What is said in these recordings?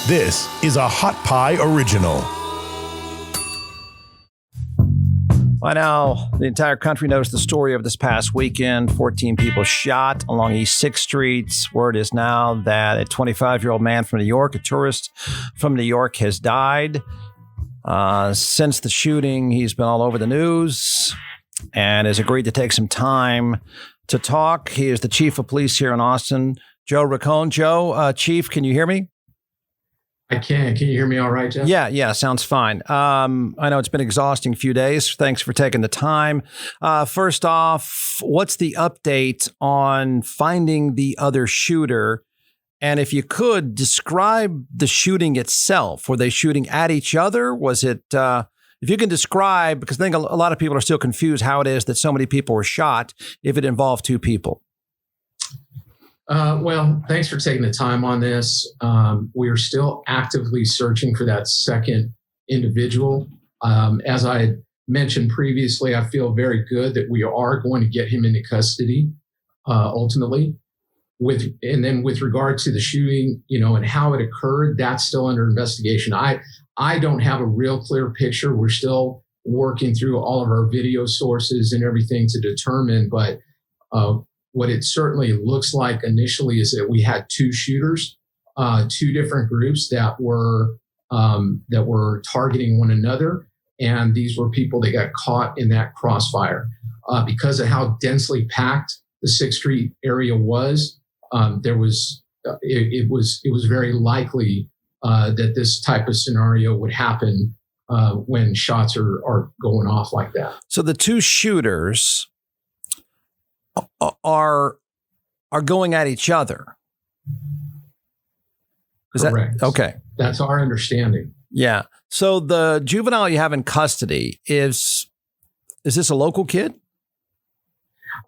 This is a Hot Pie Original. By now, the entire country knows the story of this past weekend. 14 people shot along East 6th Street. Word is now that a 25-year-old man from New York, a tourist from New York, has died. Since the shooting, he's been all over the news and has agreed to take some time to talk. He is the chief of police here in Austin, Joe Chacon. Joe, Chief, can you hear me? I can. Can you hear me all right, Jeff? Yeah, sounds fine. I know it's been an exhausting few days. Thanks for taking the time. First off, what's the update on finding the other shooter? And if you could, describe the shooting itself. Were they shooting at each other? Was it, if you can describe, because I think a lot of people are still confused how it is that so many people were shot if it involved two people. Well, thanks for taking the time on this. We are still actively searching for that second individual. As I had mentioned previously, I feel very good that we are going to get him into custody ultimately. With regard to the shooting, and how it occurred, that's still under investigation. I don't have a real clear picture. We're still working through all of our video sources and everything to determine, but what it certainly looks like initially is that we had two shooters, two different groups that were targeting one another, and these were people that got caught in that crossfire. Because of how densely packed the 6th Street area was, it was very likely that this type of scenario would happen when shots are going off like that. So the two shooters are going at each other. Is Correct. That okay? That's our understanding. Yeah. So the juvenile you have in custody is this a local kid?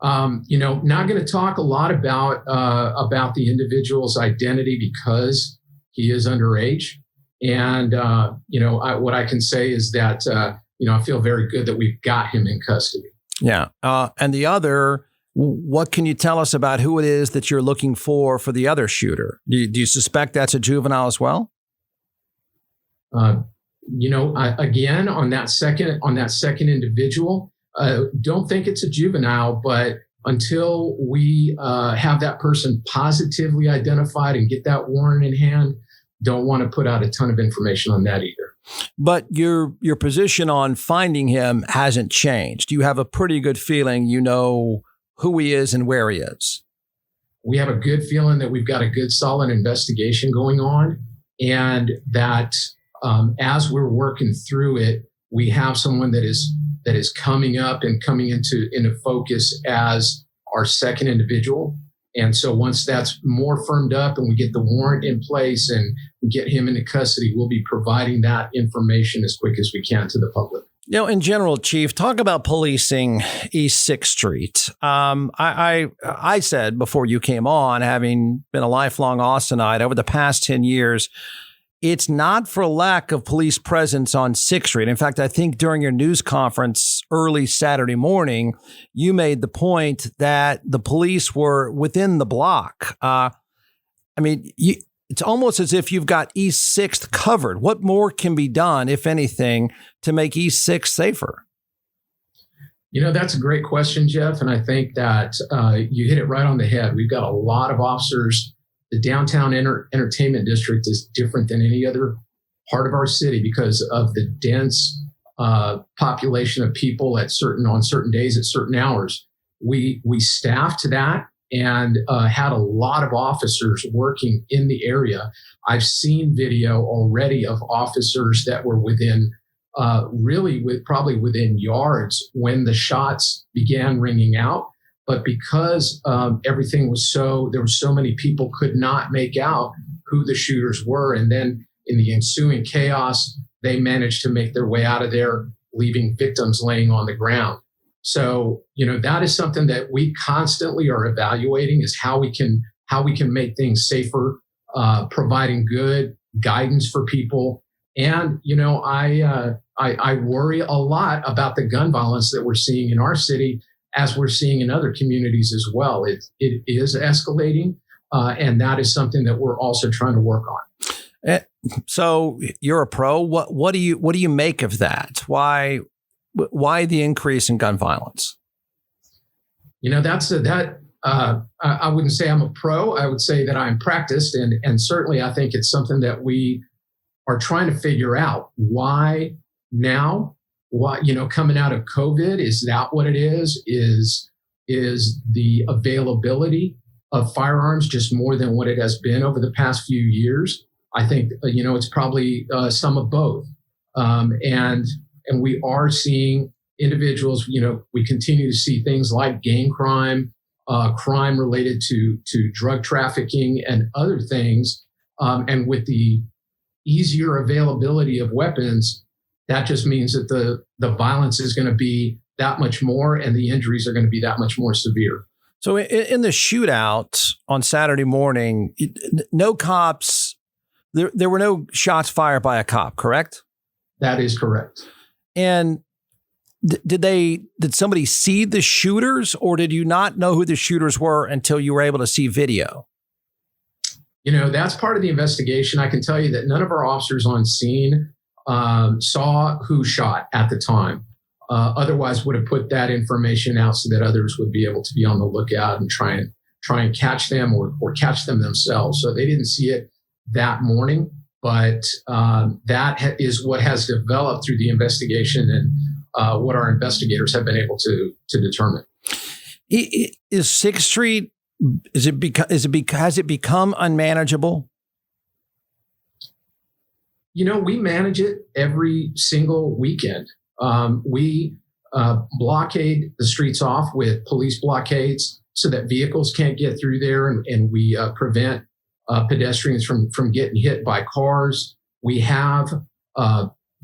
Not going to talk a lot about the individual's identity because he is underage. And what I can say is that I feel very good that we've got him in custody. Yeah. And the other. What can you tell us about who it is that you're looking for the other shooter? Do you suspect that's a juvenile as well? Again, on that second individual, don't think it's a juvenile, but until we have that person positively identified and get that warrant in hand, don't want to put out a ton of information on that either. But your position on finding him hasn't changed. You have a pretty good feeling, who he is and where he is. We have a good feeling that we've got a good, solid investigation going on, and that as we're working through it, we have someone that is coming up and coming into focus as our second individual. And so once that's more firmed up and we get the warrant in place and we get him into custody, we'll be providing that information as quick as we can to the public. In general, Chief, talk about policing East 6th Street. I said before you came on, having been a lifelong Austinite over the past 10 years, it's not for lack of police presence on 6th Street. In fact, I think during your news conference early Saturday morning, you made the point that the police were within the block. It's almost as if you've got East 6th covered. What more can be done, if anything, to make East 6th safer? That's a great question, Jeff. And I think that you hit it right on the head. We've got a lot of officers. The downtown entertainment district is different than any other part of our city because of the dense population of people on certain days at certain hours. We staffed that and had a lot of officers working in the area. I've seen video already of officers that were within probably within yards when the shots began ringing out. But because everything was there were so many people could not make out who the shooters were. And then in the ensuing chaos, they managed to make their way out of there, leaving victims laying on the ground. So, that is something that we constantly are evaluating is how we can make things safer, providing good guidance for people. And, I worry a lot about the gun violence that we're seeing in our city, as we're seeing in other communities as well. It is escalating, and that is something that we're also trying to work on. So you're a pro. What do you make of that? Why the increase in gun violence? I wouldn't say I'm a pro. I would say that I'm practiced, and certainly I think it's something that we are trying to figure out. Why now? Why, coming out of COVID, is that what it is? Is the availability of firearms just more than what it has been over the past few years? I think, it's probably some of both. And we are seeing individuals, we continue to see things like gang crime, crime related to drug trafficking and other things. And with the easier availability of weapons, that just means that the violence is going to be that much more and the injuries are going to be that much more severe. So in the shootout on Saturday morning, no cops, there were no shots fired by a cop, correct? That is correct. And did somebody see the shooters, or did you not know who the shooters were until you were able to see video? That's part of the investigation. I can tell you that none of our officers on scene saw who shot at the time. Otherwise would have put that information out so that others would be able to be on the lookout and try and catch them or catch them themselves. So they didn't see it that morning, but that is what has developed through the investigation and what our investigators have been able to determine. Is 6th Street, has it become unmanageable? We manage it every single weekend. We blockade the streets off with police blockades so that vehicles can't get through there, and we prevent pedestrians from getting hit by cars. We have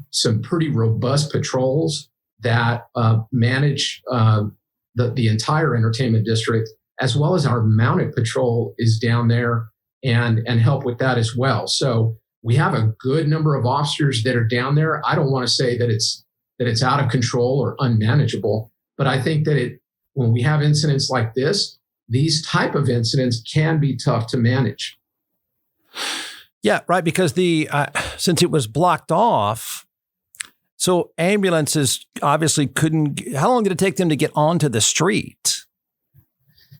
some pretty robust patrols that manage the entire entertainment district, as well as our mounted patrol is down there and help with that as well. So we have a good number of officers that are down there. I don't want to say that it's out of control or unmanageable, but I think that when we have incidents like this, these type of incidents can be tough to manage. Yeah, right. Because since it was blocked off, so ambulances obviously couldn't. How long did it take them to get onto the street?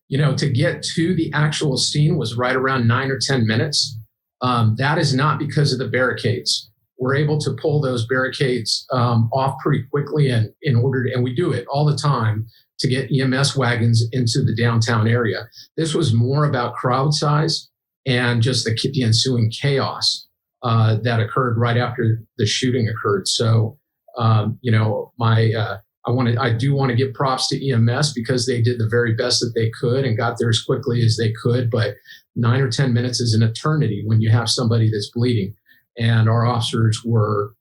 To get to the actual scene was right around 9 or 10 minutes. That is not because of the barricades. We're able to pull those barricades off pretty quickly, and we do it all the time to get EMS wagons into the downtown area. This was more about crowd size and just the ensuing chaos that occurred right after the shooting occurred. So, I do want to give props to EMS because they did the very best that they could and got there as quickly as they could. But 9 or 10 minutes is an eternity when you have somebody that's bleeding. And our officers were,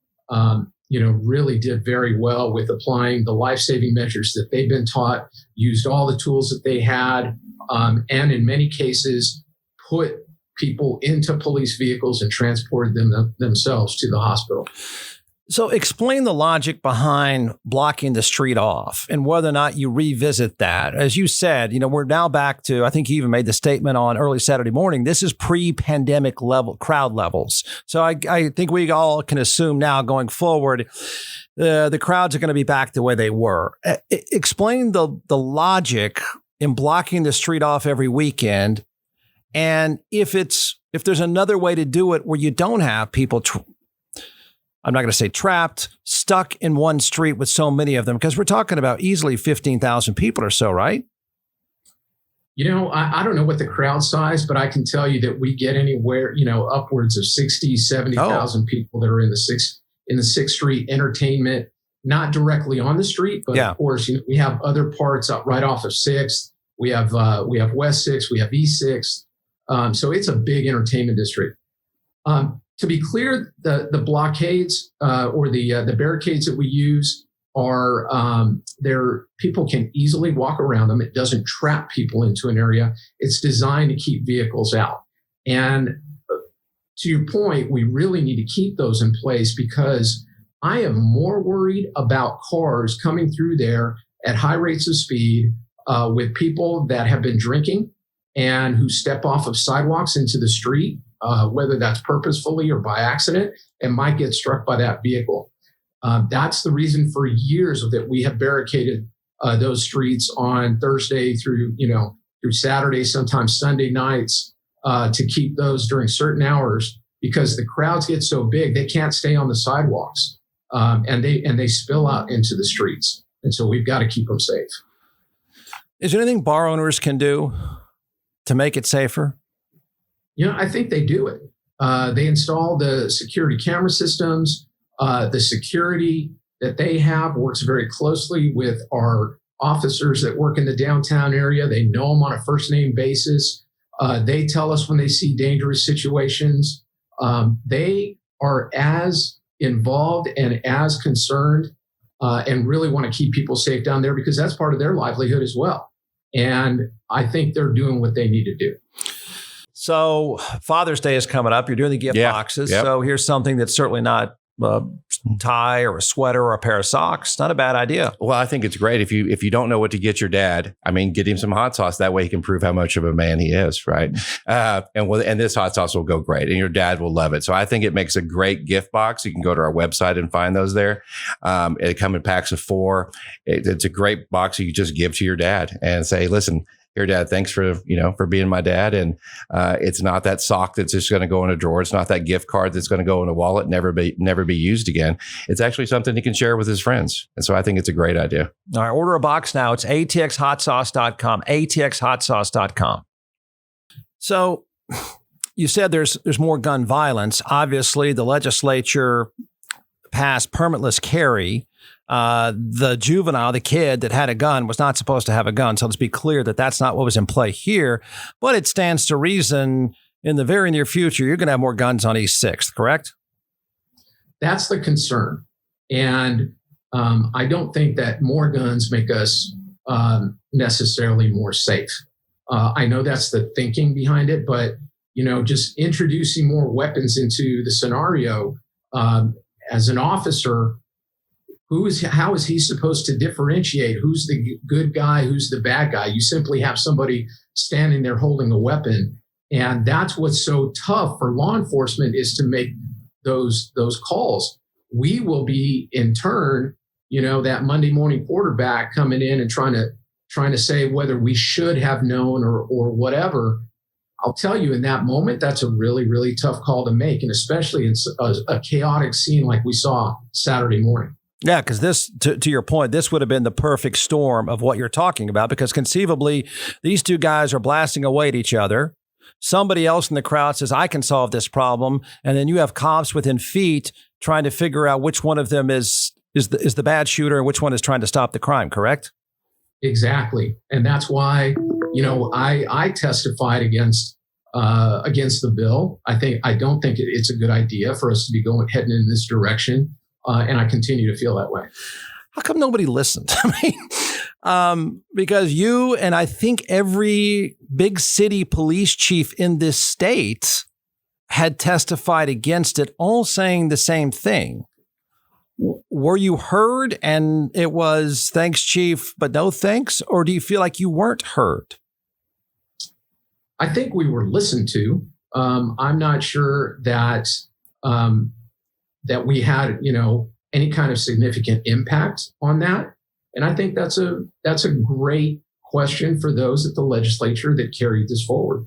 really did very well with applying the life-saving measures that they've been taught, used all the tools that they had, and in many cases put people into police vehicles and transported them themselves to the hospital. So explain the logic behind blocking the street off and whether or not you revisit that. As you said, we're now back to, I think you even made the statement on early Saturday morning, this is pre-pandemic crowd levels. So I think we all can assume now going forward, the crowds are going to be back the way they were. Explain the logic in blocking the street off every weekend. And if there's another way to do it where you don't have people I'm not going to say trapped, stuck in one street with so many of them, because we're talking about easily 15,000 people or so, right? I don't know what the crowd size, but I can tell you that we get anywhere, upwards of 60, 70,000 people that are in the 6th Street entertainment, not directly on the street, but of course, we have other parts up right off of 6th. We have West 6th, we have East 6th. So it's a big entertainment district. To be clear, the blockades or the barricades that we use are people can easily walk around them. It doesn't trap people into an area. It's designed to keep vehicles out. And to your point, we really need to keep those in place because I am more worried about cars coming through there at high rates of speed with people that have been drinking and who step off of sidewalks into the street, whether that's purposefully or by accident, and might get struck by that vehicle. That's the reason for years that we have barricaded those streets on Thursday through Saturday, sometimes Sunday nights, to keep those during certain hours, because the crowds get so big they can't stay on the sidewalks, and they spill out into the streets, and so we've got to keep them safe. Is there anything bar owners can do to make it safer? I think they do it. They install the security camera systems. The security that they have works very closely with our officers that work in the downtown area. They know them on a first name basis. They tell us when they see dangerous situations. They are as involved and as concerned and really want to keep people safe down there, because that's part of their livelihood as well. And I think they're doing what they need to do. So Father's Day is coming up. You're doing the gift boxes. Yep. So here's something that's certainly not a tie or a sweater or a pair of socks. Not a bad idea. Well, I think it's great if you don't know what to get your dad. I mean, get him some hot sauce. That way he can prove how much of a man he is, right? And this hot sauce will go great, and your dad will love it. So I think it makes a great gift box. You can go to our website and find those there. It come in packs of 4. It's a great box you just give to your dad and say, listen, here, Dad, thanks for being my dad. And it's not that sock that's just going to go in a drawer. It's not that gift card that's going to go in a wallet, never be used again. It's actually something he can share with his friends. And so I think it's a great idea. All right, order a box now. It's atxhotsauce.com, atxhotsauce.com. So you said there's more gun violence. Obviously, the legislature passed permitless carry. The juvenile, the kid that had a gun, was not supposed to have a gun. So let's be clear that that's not what was in play here. But it stands to reason in the very near future, you're going to have more guns on East 6th, correct? That's the concern. And I don't think that more guns make us necessarily more safe. I know that's the thinking behind it, but just introducing more weapons into the scenario, as an officer, how is he supposed to differentiate who's the good guy, who's the bad guy? You simply have somebody standing there holding a weapon. And that's what's so tough for law enforcement, is to make those calls. We will be, in turn, that Monday morning quarterback coming in and trying to say whether we should have known or whatever. I'll tell you, in that moment, that's a really, really tough call to make. And especially in a chaotic scene like we saw Saturday morning. Yeah, because this, to your point, this would have been the perfect storm of what you're talking about, because conceivably these two guys are blasting away at each other. Somebody else in the crowd says, I can solve this problem. And then you have cops within feet trying to figure out which one of them is the bad shooter and which one is trying to stop the crime, correct? Exactly. And that's why, I testified against the bill. I don't think it's a good idea for us to be heading in this direction. And I continue to feel that way. How come nobody listened? Because you and I think every big city police chief in this state had testified against it, all saying the same thing. Were you heard and it was thanks, chief, but no thanks? Or do you feel like you weren't heard? I think we were listened to. I'm not sure that we had, any kind of significant impact on that. And I think that's a great question for those at the legislature that carried this forward.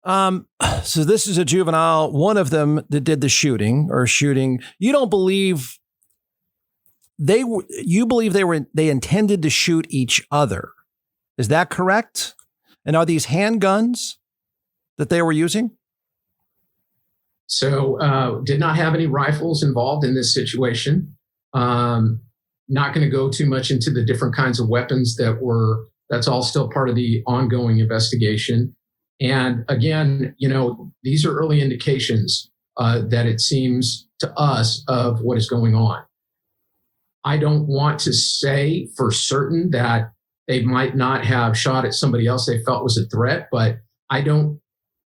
So this is a juvenile, one of them that did the shooting. You don't believe you believe they intended to shoot each other. Is that correct? And are these handguns that they were using? So did not have any rifles involved in this situation. Not going to go too much into the different kinds of weapons that's all still part of the ongoing investigation. And again, these are early indications that it seems to us of what is going on. I don't want to say for certain that they might not have shot at somebody else they felt was a threat, but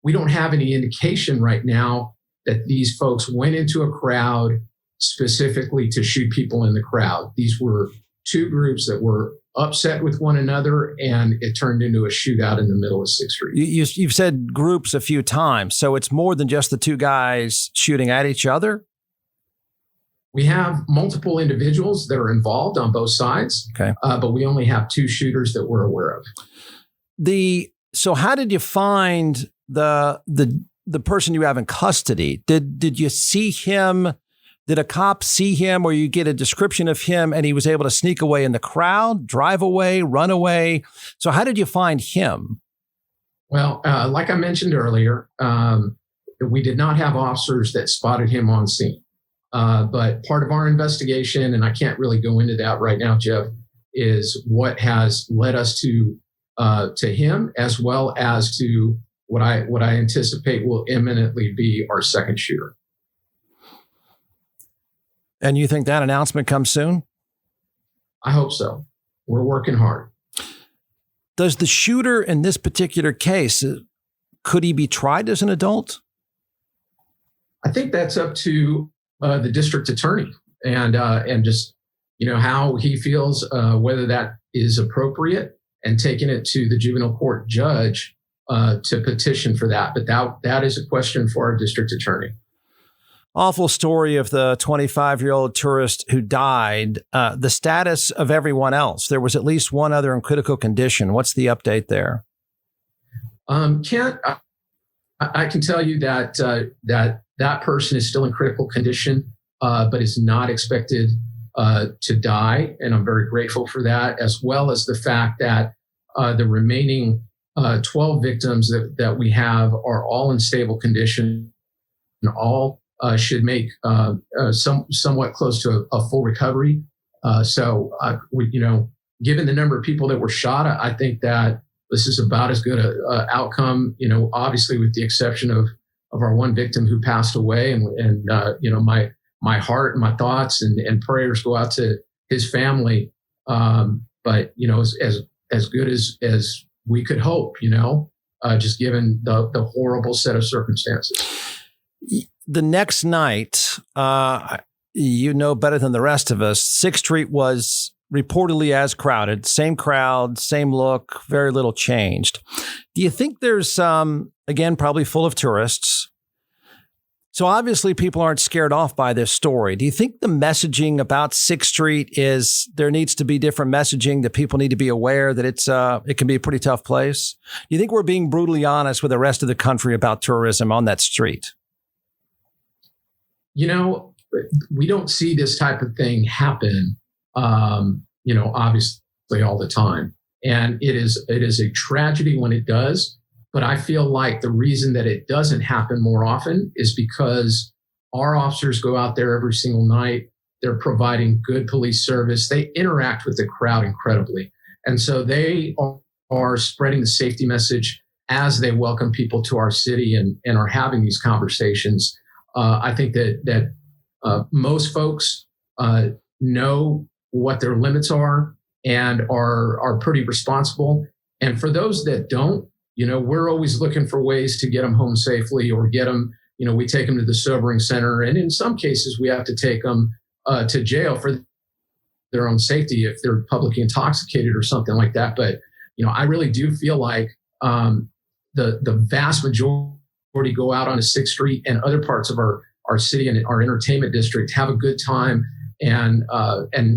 we don't have any indication right now that these folks went into a crowd specifically to shoot people in the crowd. These were two groups that were upset with one another, and it turned into a shootout in the middle of 6th Street. You've said groups a few times, so it's more than just the two guys shooting at each other? We have multiple individuals that are involved on both sides, Okay. But we only have 2 shooters that we're aware of. So how did you find the person you have in custody? Did you see him? Did a cop see him, or you get a description of him and he was able to sneak away in the crowd, drive away, run away? So how did you find him? Well, like I mentioned earlier, we did not have officers that spotted him on scene. But part of our investigation, and I can't really go into that right now, Jeff, is what has led us to him, as well as to what I anticipate will imminently be our second shooter. And you think that announcement comes soon? I hope so. We're working hard. Does the shooter in this particular case, could he be tried as an adult? I think that's up to the district attorney and just, how he feels, whether that is appropriate, and taking it to the juvenile court judge to petition for that. But that is a question for our district attorney. Awful story of the 25-year-old tourist who died. The status of everyone else. There was at least one other in critical condition. What's the update there? Kent, I can tell you that that person is still in critical condition, but is not expected to die. And I'm very grateful for that, as well as the fact that the remaining 12 victims that we have are all in stable condition and all should make somewhat close to a full recovery. So, given the number of people that were shot, I think that this is about as good a outcome. Obviously, with the exception of our one victim who passed away, and my heart and my thoughts and prayers go out to his family. But as good as we could hope, just given the horrible set of circumstances. The next night, you know better than the rest of us, 6th Street was reportedly as crowded. Same crowd, same look, very little changed. Do you think there's, again, probably full of tourists? So obviously people aren't scared off by this story. Do you think the messaging about 6th Street is there needs to be different messaging, that people need to be aware that it can be a pretty tough place? Do you think we're being brutally honest with the rest of the country about tourism on that street? We don't see this type of thing happen, obviously all the time. And it is a tragedy when it does. But I feel like the reason that it doesn't happen more often is because our officers go out there every single night. They're providing good police service. They interact with the crowd incredibly. And so they are spreading the safety message as they welcome people to our city and are having these conversations. I think that most folks know what their limits are and are pretty responsible. And for those that don't, we're always looking for ways to get them home safely, or get them, we take them to the sobering center. And in some cases, we have to take them to jail for their own safety if they're publicly intoxicated or something like that. But, I really do feel like the vast majority go out onto 6th Street and other parts of our city and our entertainment district, have a good time, and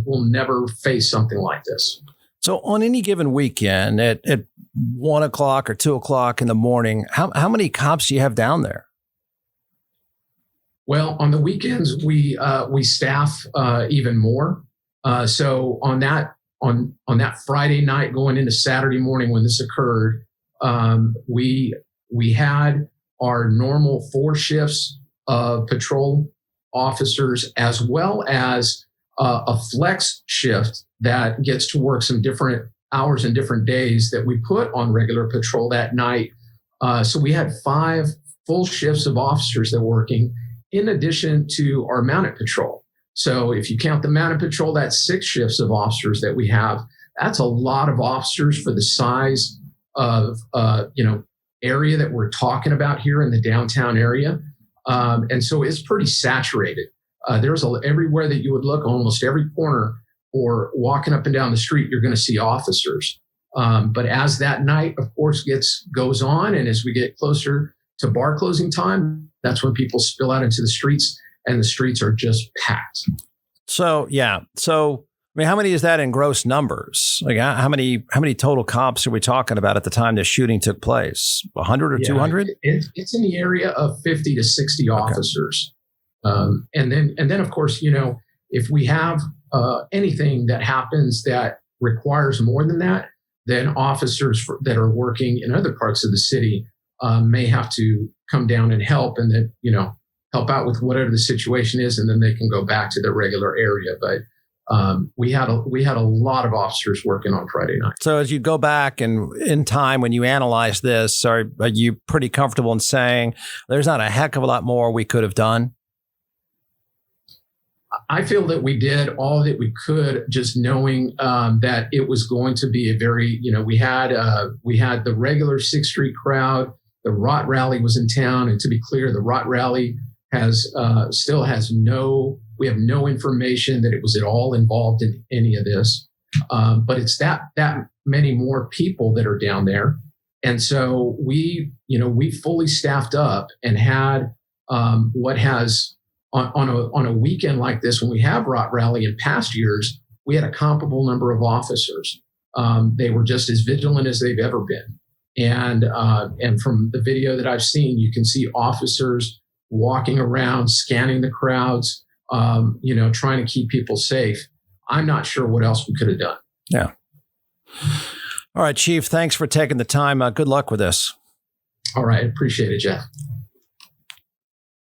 will never face something like this. So on any given weekend at 1 o'clock or 2 o'clock in the morning, how many cops do you have down there? Well, on the weekends, we staff even more. So on that Friday night going into Saturday morning when this occurred, we had our normal 4 shifts of patrol officers, as well as a flex shift that gets to work some different hours and different days that we put on regular patrol that night. So we had 5 full shifts of officers that were working, in addition to our mounted patrol. So if you count the mounted patrol, that's 6 shifts of officers that we have. That's a lot of officers for the size of area that we're talking about here in the downtown area. And so it's pretty saturated. There's everywhere that you would look, almost every corner, or walking up and down the street, you're going to see officers. But as that night, of course, goes on, and as we get closer to bar closing time, that's when people spill out into the streets, and the streets are just packed. So, yeah. So, I mean, how many is that in gross numbers? Like, how many total cops are we talking about at the time the shooting took place? 100 or 200? It's in the area of 50 to 60 officers. And then, of course, if we have anything that happens that requires more than that, then officers that are working in other parts of the city may have to come down and help, and then, help out with whatever the situation is, and then they can go back to their regular area. But we had a lot of officers working on Friday night. So as you go back and in time, when you analyze this, are you pretty comfortable in saying there's not a heck of a lot more we could have done? I feel that we did all that we could, just knowing that it was going to be a very, we had the regular 6th Street crowd. The Rot Rally was in town, and to be clear, the Rot Rally still has we have no information that it was at all involved in any of this. But it's that many more people that are down there. And so we fully staffed up and had what has on a weekend like this, when we have Rot Rally in past years, we had a comparable number of officers. They were just as vigilant as they've ever been. And from the video that I've seen, you can see officers walking around, scanning the crowds, trying to keep people safe. I'm not sure what else we could have done. Yeah. All right, Chief, thanks for taking the time. Good luck with this. All right. Appreciate it, Jeff.